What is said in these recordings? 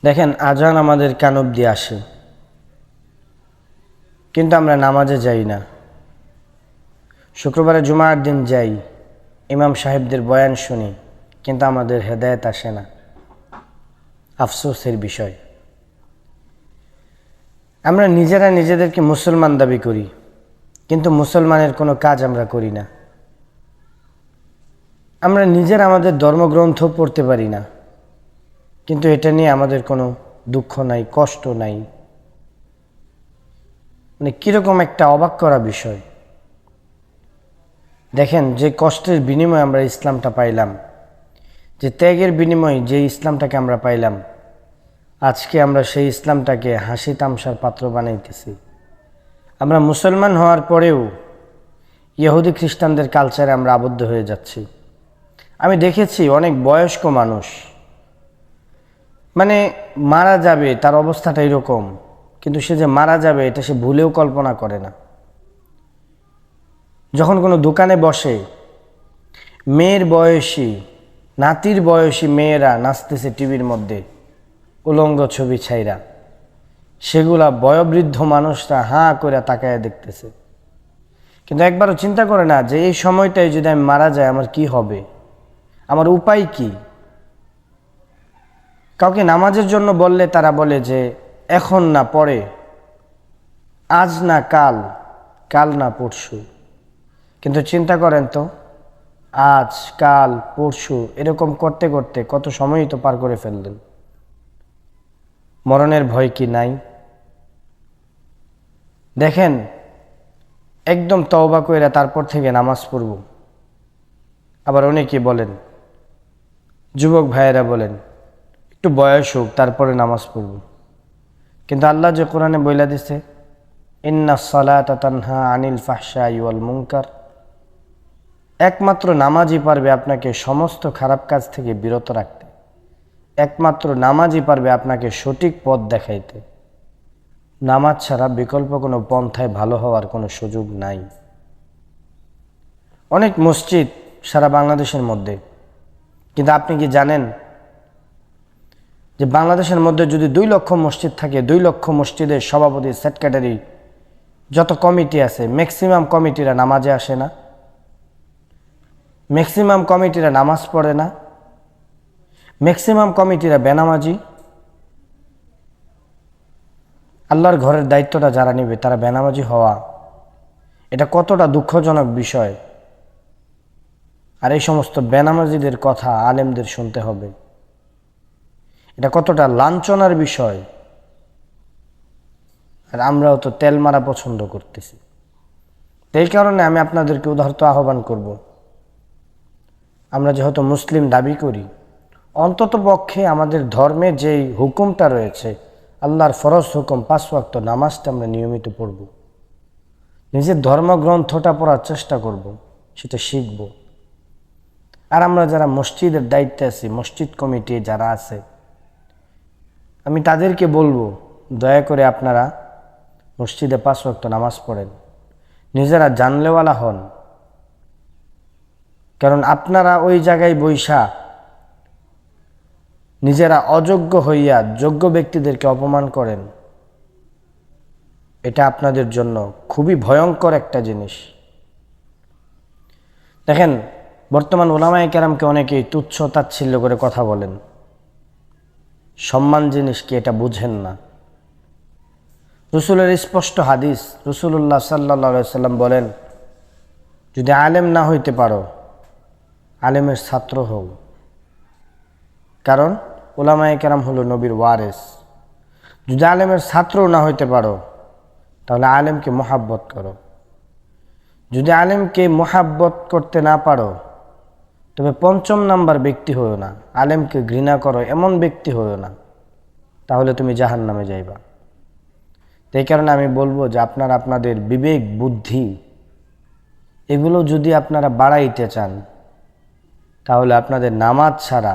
দেখেন, আজান আমাদের কান অবধি আসে, কিন্তু আমরা নামাজে যাই না। শুক্রবারে জুমার দিন যাই, ইমাম সাহেবদের বয়ান শুনি, কিন্তু আমাদের হেদায়েত আসে না। আফসোসের বিষয়। আমরা নিজেরা নিজেদেরকে মুসলমান দাবি করি, কিন্তু মুসলমানের কোনো কাজ আমরা করি না। আমরা নিজেরা আমাদের ধর্মগ্রন্থ পড়তে পারি না, কিন্তু এটা নিয়ে আমাদের কোনো দুঃখ নাই, কষ্ট নাই। মানে কীরকম একটা অবাক করা বিষয়। দেখেন, যে কষ্টের বিনিময়ে আমরা ইসলামটা পাইলাম, যে ত্যাগের বিনিময়ে যে ইসলামটাকে আমরা পাইলাম, আজকে আমরা সেই ইসলামটাকে হাসি তামশার পাত্র বানাইতেছি। আমরা মুসলমান হওয়ার পরেও ইহুদি খ্রিস্টানদের কালচারে আমরা আবদ্ধ হয়ে যাচ্ছি। আমি দেখেছি অনেক বয়স্ক মানুষ, মানে মারা যাবে তার অবস্থাটা এরকম, কিন্তু সে যে মারা যাবে এটা সে ভুলেও কল্পনা করে না। যখন কোনো দোকানে বসে, মেয়ের বয়সী, নাতির বয়সী মেয়েরা নাচতেছে টিভির মধ্যে উলঙ্গ ছবি ছাইরা, সেগুলা বয়োবৃদ্ধ মানুষরা হাঁ করে তাকায় দেখতেছে, কিন্তু একবারও চিন্তা করে না যে এই সময়টায় যদি আমি মারা যাই আমার কি হবে, আমার উপায় কি। কাউকে নামাজের জন্য বললে তারা বলে যে এখন না পরে, আজ না কাল, কাল না পরশু। কিন্তু চিন্তা করেন তো, আজ কাল পরশু এরকম করতে করতে কত সময়ই তো পার করে ফেললেন। মরণের ভয় কি নাই? দেখেন, একদম তওবা কইরা তারপর থেকে নামাজ পড়ব। আবার অনেকে বলেন, যুবক ভাইয়েরা বলেন একটু বয়স হোক তারপরে নামাজ পড়ব। কিন্তু আল্লাহ যে কোরআনে বইলা দিছে, ইন্নাস সালাতা তানহা আনিল ফাহশাই ওয়াল মুনকার, একমাত্র নামাজই পারবে আপনাকে সমস্ত খারাপ কাজ থেকে বিরত রাখতে। একমাত্র নামাজই পারবে আপনাকে সঠিক পথ দেখাইতে। নামাজ ছাড়া বিকল্প কোনো পন্থায় ভালো হওয়ার কোনো সুযোগ নাই। অনেক মসজিদ সারা বাংলাদেশের মধ্যে, কিন্তু আপনি কি জানেন যে বাংলাদেশের মধ্যে যদি 2 লক্ষ মসজিদ থাকে, 2 লক্ষ মসজিদের সভাপতি, সেক্রেটারি, যত কমিটি আছে, ম্যাক্সিমাম কমিটিরা নামাজে আসে না, ম্যাক্সিমাম কমিটিরা নামাজ পড়ে না, ম্যাক্সিমাম কমিটিরা বেনামাজি। আল্লাহর ঘরের দায়িত্বটা যারা নেবে তারা বেনামাজি হওয়া, এটা কতটা দুঃখজনক বিষয়। আর এই সমস্ত বেনামাজিদের কথা আলেমদের শুনতে হবে, এটা কতটা লাঞ্ছনার বিষয়। আর আমরাও তো তেল মারা পছন্দ করতেছি। এই কারণে আমি আপনাদেরকে উদাহরণ আহ্বান করব, আমরা যেহেতু মুসলিম দাবি করি, অন্তত পক্ষে আমাদের ধর্মে যেই হুকুমটা রয়েছে, আল্লাহর ফরজ হুকুম 5 ওয়াক্ত নামাজটা আমরা নিয়মিত পড়ব। নিজের ধর্মগ্রন্থটা পড়ার চেষ্টা করব, সেটা শিখব। আর আমরা যারা মসজিদের দায়িত্বে আছি, মসজিদ কমিটি যারা আছে, আমি তাদেরকে বলবো, দয়া করে আপনারা মসজিদে 5 ওয়াক্ত নামাজ পড়েন, নিজেরা জানলেওয়ালা হন। কারণ আপনারা ওই জায়গায় বৈশা নিজেরা অযোগ্য হইয়া যোগ্য ব্যক্তিদেরকে অপমান করেন, এটা আপনাদের জন্য খুবই ভয়ঙ্কর একটা জিনিস। দেখেন, বর্তমান উলামায়ে কেরামকে অনেকেই তুচ্ছ তাচ্ছিল্য করে কথা বলেন। সম্মান জিনিস কি এটা বুঝেন না। রসুলের স্পষ্ট হাদিস, রসুল্লাহ সাল্লাল্লাহু আলাইহি সাল্লাম বলেন, যদি আলেম না হইতে পারো, আলেমের ছাত্র হও। কারণ উলামায়ে কেরাম হলো নবীর ওয়ারেস। যদি আলেমের ছাত্র না হইতে পারো, তাহলে আলেমকে মোহাব্বত করো। যদি আলেমকে মোহাব্বত করতে না পারো, তবে 5ম নাম্বার ব্যক্তি হইও না, আলেমকে ঘৃণা করো এমন ব্যক্তি হইও না, তাহলে তুমি জাহান্নামে যাইবা। এই কারণে আমি বলবো যে আপনারা আপনাদের বিবেক, বুদ্ধি এগুলো যদি আপনারা বাড়াইতে চান, তাহলে আপনাদের নামাজ ছাড়া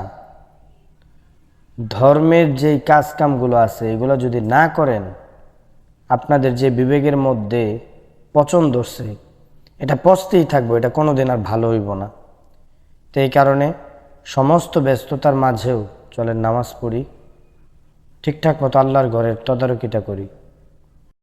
ধর্মের যেই কাজকামগুলো আছে এগুলো যদি না করেন, আপনাদের যে বিবেকের মধ্যে পচন ধরছে, এটা পচতেই থাকবে, এটা কোনোদিন আর ভালো হইব না। তো এই কারণে সমস্ত ব্যস্ততার মাঝেও চলেন নামাজ পড়ি, ঠিকঠাক মতো আল্লাহর ঘরের তদারকিটা করি।